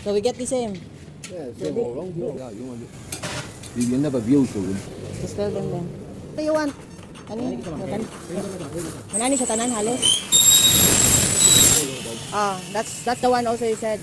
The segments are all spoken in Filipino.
So we get the same. Yeah, same all around here. Yeah, you want it. You never view to it. Just tell them then. What do you want? Ano? Manani sa tanan halos? Ah, that's the one also you said.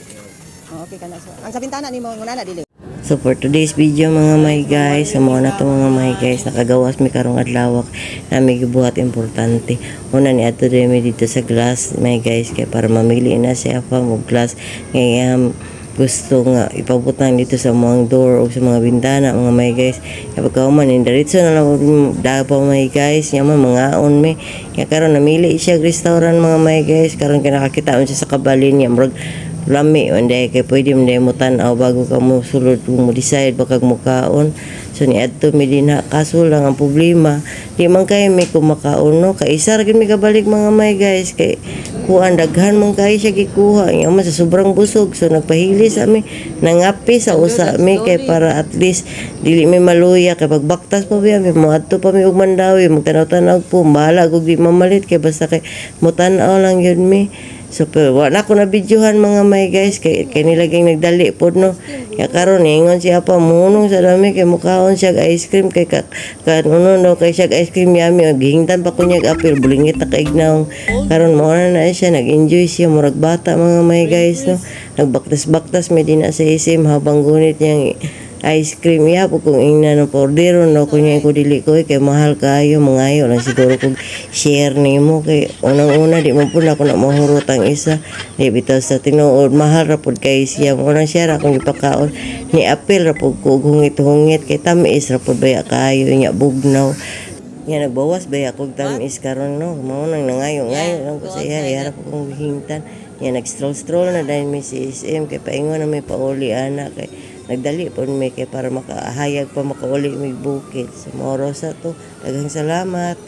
Oh, okay ka na. So, ang sa bintana ni mo, muna na dili. So for today's video mga may guys, sa mga na to mga may guys, nakagawas mi karong adlawak na may gibuhat importante. Una ni ato mi dito sa glass may guys kay para mamili na siya pa mo glass ngayam gusto nga ipabutan dito sa mga door o sa mga bintana mga may guys. Kapag kauman diretso na lang dapaw may guys, yaman mga on mi. Kaya karon namili siya restaurant mga may guys, karon kinakakitaan siya sa kabalin niya murag lami unday kay pwede mo tan-aw bago ka mo sulod mo decide baka mo kaon. So ni adto mi dinha kaso lang ang problema di man kay mi kumakaon no kay isa ra gid mi kabalik mga may guys kay kuan daghan man kay siya gikuha nya man sa sobrang busog so nagpahili sa mi nangapi sa usa mi kay para at least dili mi maluya kay pagbaktas pa biya mi mo adto pa mi og Mandawi magtanaw-tanaw po bahala gud di mamalit kay basta kay mo tan-aw lang yun mi. So pero wala ko na videohan mga may guys kay nilaging nagdali pod no. Kaya karon ingon siya pa munong sa dami kay mukaon siya ice cream kay kanuno no kay siya ice cream yami gihingtan pa ko niya apil bulingit na kaignaw. Karon mo na siya nag-enjoy siya murag bata mga may guys no. Nagbaktas-baktas may din na sa isim habang gunit niyang ice cream ya po kung ina no ordero no kunya ko dili ko kay mahal kayo mangayo lang siguro kog share nimo kay unang-una di mo pud ako na mahurotang isa di bitaw sa tinuod mahal ra pud kay siya mo na share akong ipakaon ni apil ra pud ko hungit-hungit kay tamis ra pud baya kayo nya bugnaw nya nagbawas baya kog tamis karon no mao nang nangayo-ngayo lang ko sa iya yara ko kong hingtan nya nag-stroll na dahil mi si SM kay paingon na may pauli ana kay nagdali po may kay para makahayag pa makauli may bukid sa Morosa to daghang salamat.